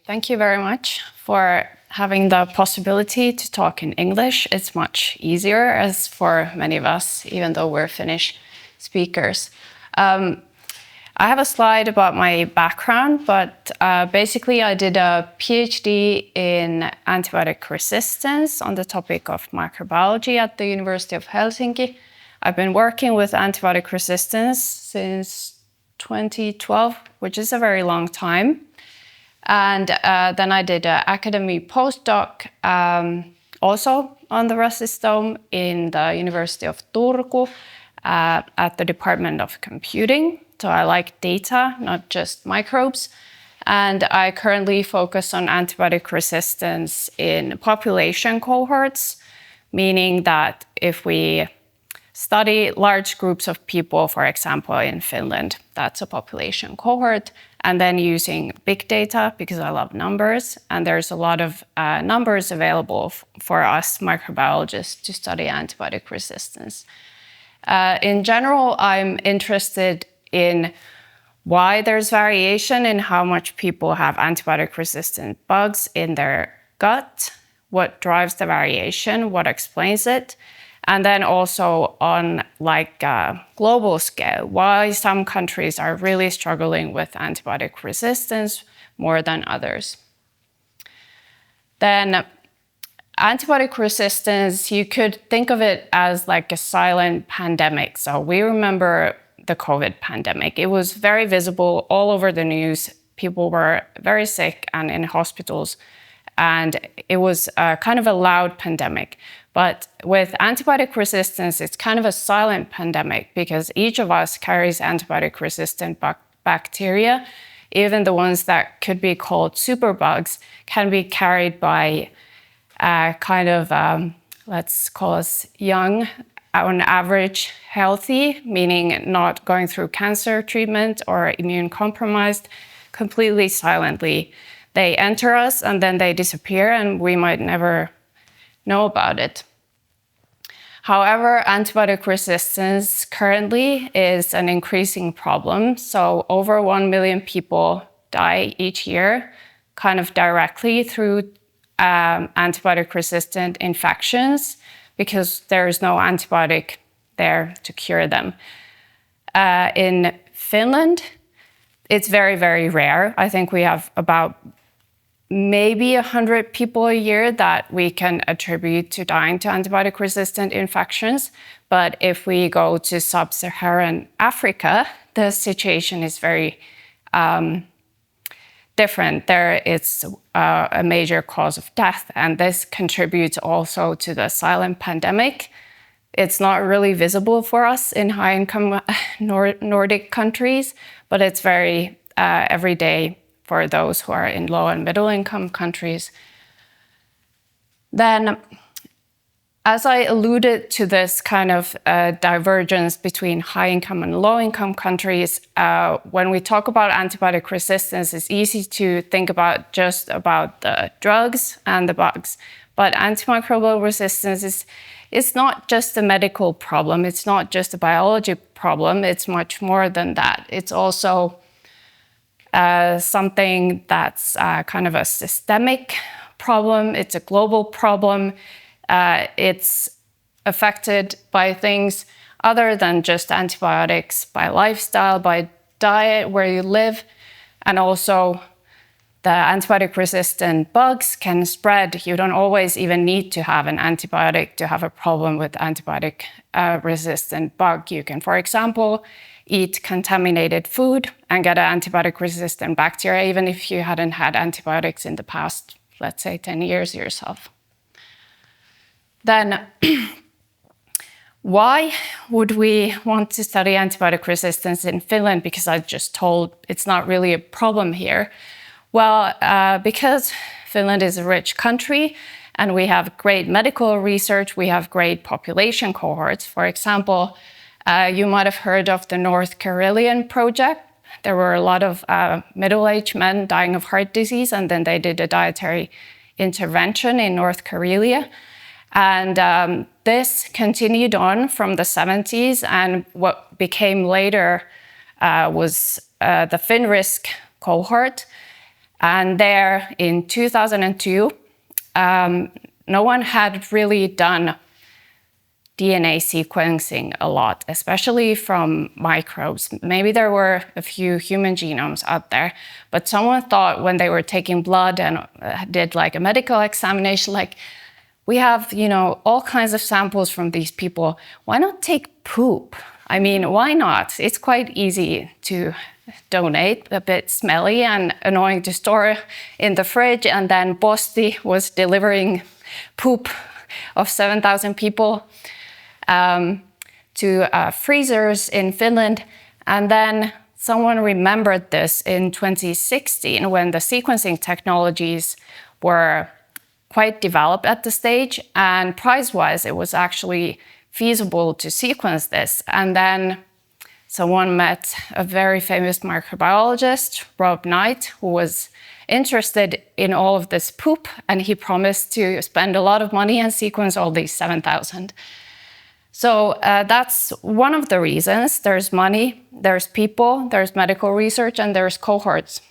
Thank you very much for having the possibility to talk in English. It's much easier as for many of us, even though we're Finnish speakers. I have a slide about my background, but basically I did a PhD in antibiotic resistance on the topic of microbiology at the University of Helsinki. I've been working with antibiotic resistance since 2012, which is a very long time. And then I did an academic postdoc also on the resistome in the University of Turku at the Department of Computing. So I like data, not just microbes. And I currently focus on antibiotic resistance in population cohorts, meaning that if we study large groups of people, for example, in Finland, that's a population cohort, and then using big data because I love numbers, and there's a lot of numbers available for us microbiologists to study antibiotic resistance. In general, I'm interested in why there's variation in how much people have antibiotic-resistant bugs in their gut, what drives the variation, what explains it, and then also on a global scale, why some countries are really struggling with antibiotic resistance more than others. Then antibiotic resistance, you could think of it as like a silent pandemic. So we remember the COVID pandemic. It was very visible all over the news. People were very sick and in hospitals, and it was kind of a loud pandemic. But with antibiotic resistance, it's kind of a silent pandemic because each of us carries antibiotic-resistant bacteria. Even the ones that could be called superbugs can be carried by let's call us young, on average healthy, meaning not going through cancer treatment or immune compromised, completely silently. They enter us and then they disappear and we might never know about it. However, antibiotic resistance currently is an increasing problem. So over 1 million people die each year, kind of directly through antibiotic-resistant infections because there is no antibiotic there to cure them. In Finland, it's very, very rare. I think we have about maybe 100 people a year that we can attribute to dying to antibiotic-resistant infections. But if we go to sub-Saharan Africa, the situation is very different. There it's a major cause of death, and this contributes also to the silent pandemic. It's not really visible for us in high-income Nordic countries, but it's very everyday for those who are in low and middle-income countries. Then, as I alluded to this kind of divergence between high-income and low-income countries, when we talk about antibiotic resistance, it's easy to think about just about the drugs and the bugs. But antimicrobial resistance is not just a medical problem. It's not just a biology problem. It's much more than that. It's also something that's kind of a systemic problem. It's a global problem. It's affected by things other than just antibiotics, by lifestyle, by diet, where you live, and also the antibiotic-resistant bugs can spread. You don't always even need to have an antibiotic to have a problem with antibiotic-resistant bug. You can, for example, eat contaminated food and get an antibiotic-resistant bacteria, even if you hadn't had antibiotics in the past, let's say, 10 years yourself. Then, why would we want to study antibiotic resistance in Finland? Because I just told it's not really a problem here. Well, because Finland is a rich country and we have great medical research, we have great population cohorts. For example, you might have heard of the North Karelian project. There were a lot of middle-aged men dying of heart disease, and then they did a dietary intervention in North Karelia. And this continued on from the 70s, and what became later was the FinRisk cohort. And there in 2002, no one had really done DNA sequencing a lot, especially from microbes. Maybe there were a few human genomes out there, but someone thought when they were taking blood and did like a medical examination, like, we have, all kinds of samples from these people. Why not take poop? I mean, why not? It's quite easy to donate, a bit smelly and annoying to store in the fridge. And then Posti was delivering poop of 7,000 people to freezers in Finland. And then someone remembered this in 2016 when the sequencing technologies were quite developed at the stage, and price-wise, it was actually feasible to sequence this. And then someone met a very famous microbiologist, Rob Knight, who was interested in all of this poop, and he promised to spend a lot of money and sequence all these 7,000. So that's one of the reasons. There's money, there's people, there's medical research, and there's cohorts.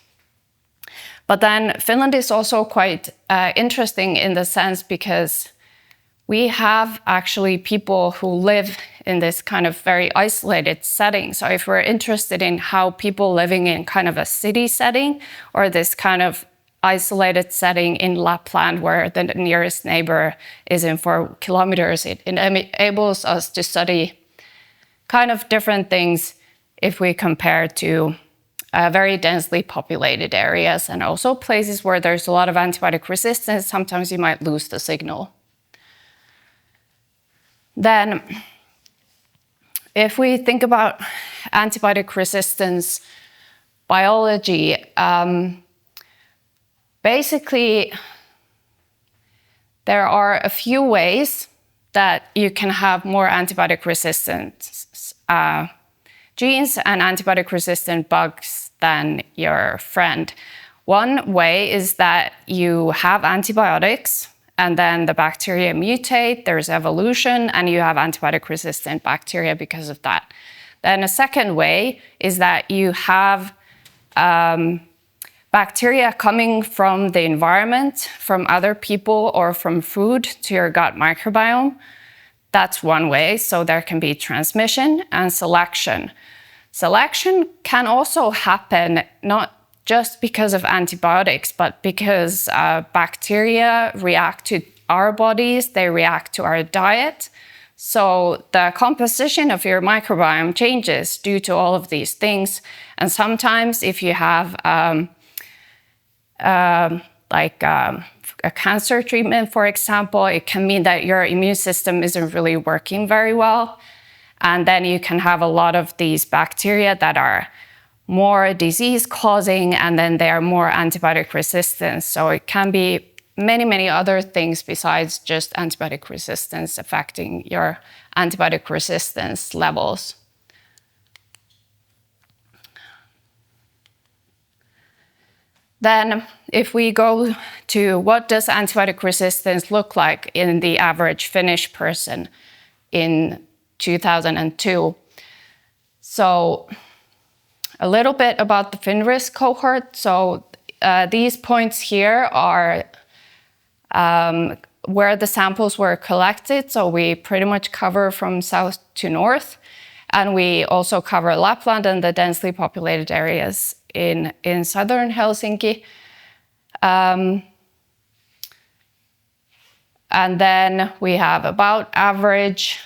But then Finland is also quite interesting in the sense because we have actually people who live in this kind of very isolated setting. So if we're interested in how people living in kind of a city setting or this kind of isolated setting in Lapland where the nearest neighbor is in 4 kilometers, it enables us to study kind of different things if we compare to very densely populated areas and also places where there's a lot of antibiotic resistance. Sometimes you might lose the signal. Then, if we think about antibiotic resistance biology, basically there are a few ways that you can have more antibiotic resistance genes and antibiotic resistant bugs than your friend. One way is that you have antibiotics and then the bacteria mutate, there's evolution, and you have antibiotic resistant bacteria because of that. Then a second way is that you have bacteria coming from the environment, from other people, or from food to your gut microbiome. That's one way, so there can be transmission and selection. Selection can also happen not just because of antibiotics, but because bacteria react to our bodies, they react to our diet. So the composition of your microbiome changes due to all of these things. And sometimes if you have a cancer treatment, for example, it can mean that your immune system isn't really working very well. And then you can have a lot of these bacteria that are more disease-causing, and then they are more antibiotic resistant. So it can be many, many other things besides just antibiotic resistance affecting your antibiotic resistance levels. Then if we go to what does antibiotic resistance look like in the average Finnish person in 2002. So a little bit about the FinRisk cohort. So these points here are where the samples were collected. So we pretty much cover from south to north. And we also cover Lapland and the densely populated areas in southern Helsinki. And then we have about average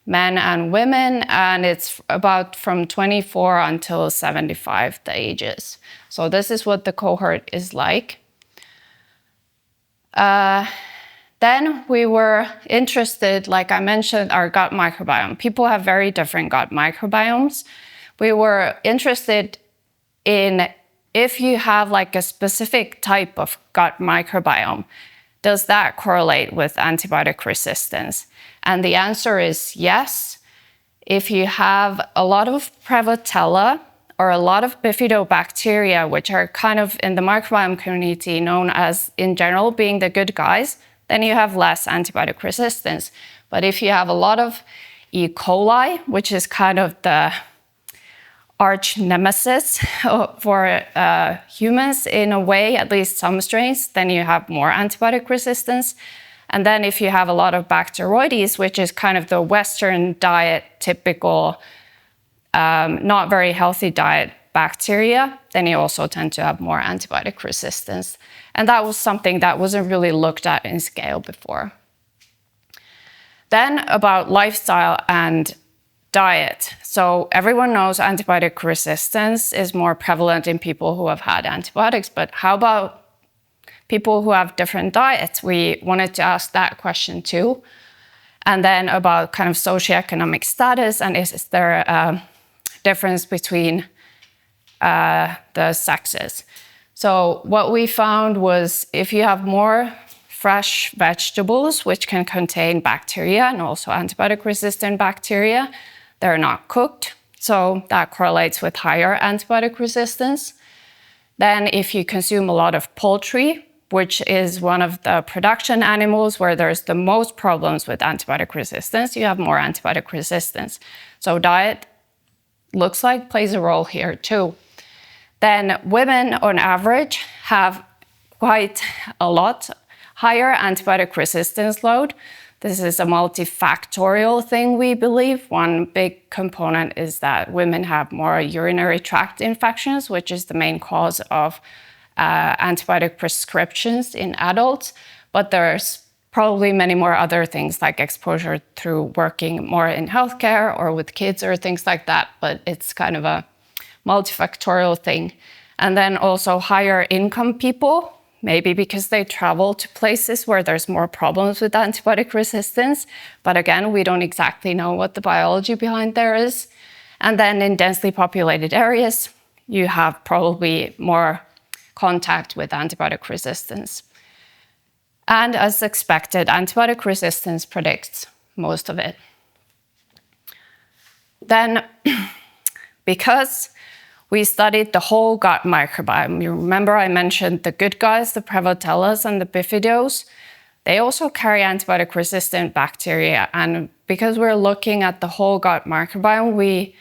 men and women, and it's about from 24 until 75, the ages. So this is what the cohort is like. Then we were interested, like I mentioned, our gut microbiome. People have very different gut microbiomes. We were interested in if you have like a specific type of gut microbiome, does that correlate with antibiotic resistance? And the answer is yes. If you have a lot of Prevotella or a lot of bifidobacteria, which are kind of in the microbiome community known as, in general, being the good guys, then you have less antibiotic resistance. But if you have a lot of E. coli, which is kind of the arch nemesis for humans in a way, at least some strains, then you have more antibiotic resistance. And then if you have a lot of Bacteroides, which is kind of the Western diet typical, not very healthy diet bacteria, then you also tend to have more antibiotic resistance. And that was something that wasn't really looked at in scale before. Then about lifestyle and diet. So everyone knows antibiotic resistance is more prevalent in people who have had antibiotics, but how about people who have different diets? We wanted to ask that question too. And then about kind of socioeconomic status, and is there a difference between the sexes? So what we found was if you have more fresh vegetables, which can contain bacteria and also antibiotic-resistant bacteria, they're not cooked, so that correlates with higher antibiotic resistance. Then if you consume a lot of poultry, which is one of the production animals where there's the most problems with antibiotic resistance, you have more antibiotic resistance. So diet looks like plays a role here too. Then women on average have quite a lot higher antibiotic resistance load. This is a multifactorial thing, we believe. One big component is that women have more urinary tract infections, which is the main cause of antibiotic prescriptions in adults. But there's probably many more other things like exposure through working more in healthcare or with kids or things like that. But it's kind of a multifactorial thing. And then also higher income people, maybe because they travel to places where there's more problems with antibiotic resistance. But again, we don't exactly know what the biology behind there is. And then in densely populated areas, you have probably more contact with antibiotic resistance. And as expected, antibiotic resistance predicts most of it. Then, because we studied the whole gut microbiome. You remember I mentioned the good guys, the Prevotellas and the Bifidos. They also carry antibiotic-resistant bacteria. And because we're looking at the whole gut microbiome, we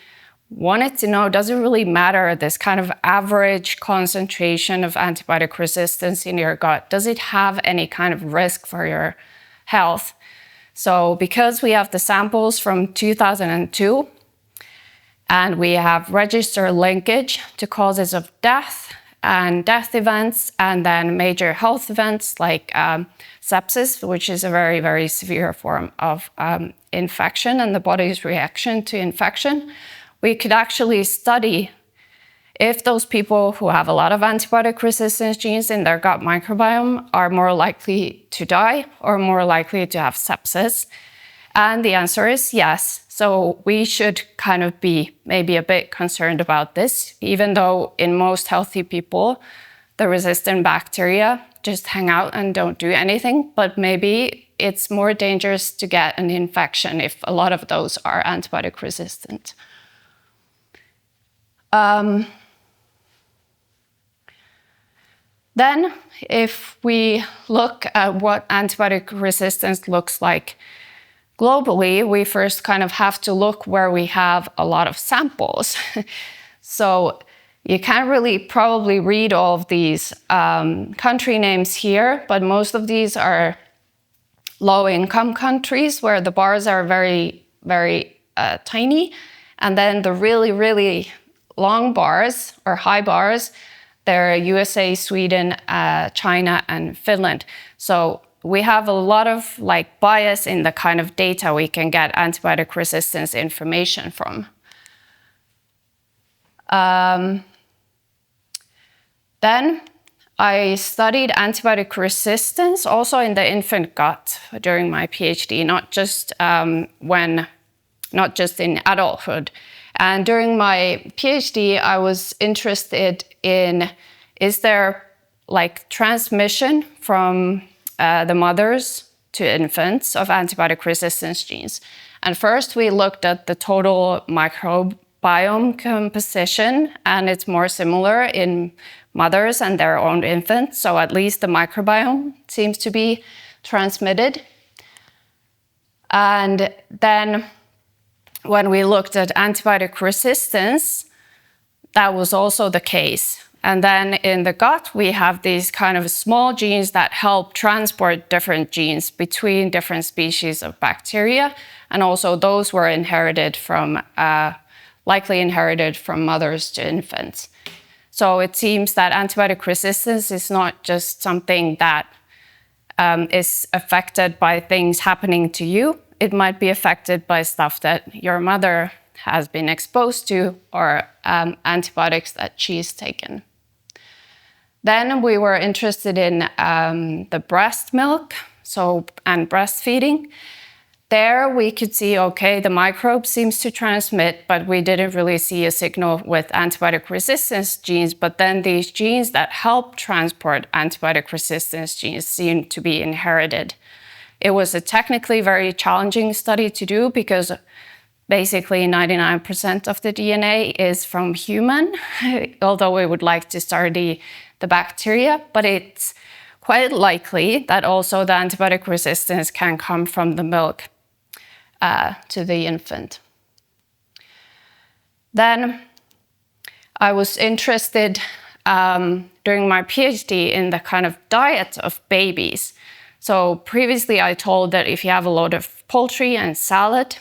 wanted to know, does it really matter, this kind of average concentration of antibiotic resistance in your gut? Does it have any kind of risk for your health? So because we have the samples from 2002, and we have registered linkage to causes of death and death events, and then major health events like sepsis, which is a very, very severe form of infection and the body's reaction to infection. We could actually study if those people who have a lot of antibiotic resistance genes in their gut microbiome are more likely to die or more likely to have sepsis. And the answer is yes. So we should kind of be maybe a bit concerned about this, even though in most healthy people, the resistant bacteria just hang out and don't do anything. But maybe it's more dangerous to get an infection if a lot of those are antibiotic resistant. Then, if we look at what antibiotic resistance looks like globally, we first kind of have to look where we have a lot of samples. So you can't really probably read all of these country names here, but most of these are low-income countries where the bars are very, very tiny. And then the really, really long bars or high bars, they're USA, Sweden, China, and Finland. So we have a lot of bias in the kind of data we can get antibiotic resistance information from. Then I studied antibiotic resistance also in the infant gut during my PhD, not just in adulthood. And during my PhD, I was interested in, is there transmission from the mothers to infants of antibiotic resistance genes? And first we looked at the total microbiome composition, and it's more similar in mothers and their own infants. So at least the microbiome seems to be transmitted. And then when we looked at antibiotic resistance, that was also the case. And then in the gut, we have these kind of small genes that help transport different genes between different species of bacteria. And also those were inherited from, likely inherited from mothers to infants. So it seems that antibiotic resistance is not just something that is affected by things happening to you. It might be affected by stuff that your mother has been exposed to or antibiotics that she's taken. Then we were interested in the breast milk, and breastfeeding. There we could see, okay, the microbe seems to transmit, but we didn't really see a signal with antibiotic resistance genes. But then these genes that help transport antibiotic resistance genes seem to be inherited. It was a technically very challenging study to do because basically 99% of the DNA is from human, although we would like to study the bacteria, but it's quite likely that also the antibiotic resistance can come from the milk to the infant. Then I was interested during my PhD in the kind of diet of babies. So previously I told that if you have a lot of poultry and salad,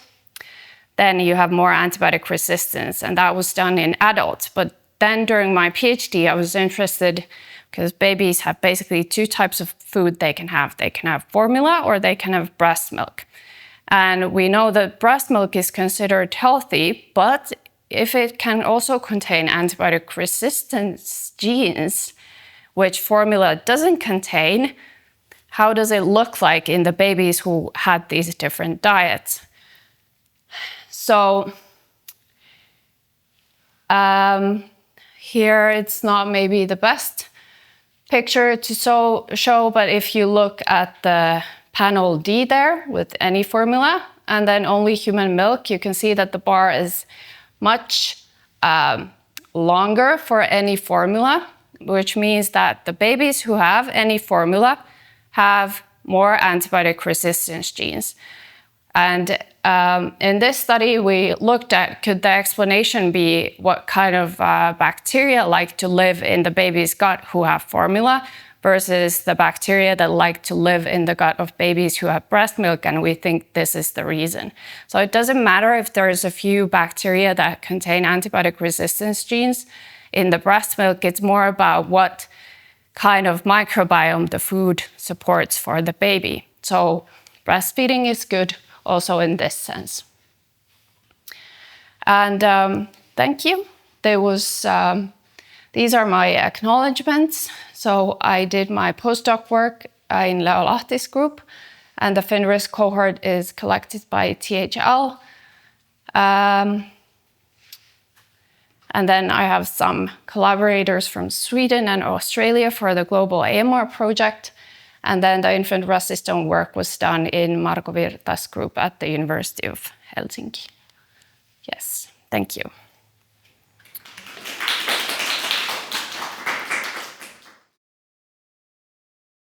then you have more antibiotic resistance, and that was done in adults. But then during my PhD, I was interested because babies have basically two types of food they can have. They can have formula or they can have breast milk. And we know that breast milk is considered healthy, but if it can also contain antibiotic resistance genes, which formula doesn't contain, how does it look like in the babies who had these different diets? So here it's not maybe the best picture to show, but if you look at the panel D there with any formula and then only human milk, you can see that the bar is much longer for any formula, which means that the babies who have any formula have more antibiotic resistance genes. And in this study, we looked at, could the explanation be what kind of bacteria like to live in the baby's gut who have formula versus the bacteria that like to live in the gut of babies who have breast milk, and we think this is the reason. So it doesn't matter if there's a few bacteria that contain antibiotic resistance genes in the breast milk, it's more about what kind of microbiome the food supports for the baby. So breastfeeding is good also in this sense. And thank you. These are my acknowledgements. So I did my postdoc work in Leo Lahti's group, and the FINRISK cohort is collected by THL. And then I have some collaborators from Sweden and Australia for the global AMR project. And then the infant resistant work was done in Marko Virta's group at the University of Helsinki. Yes, thank you.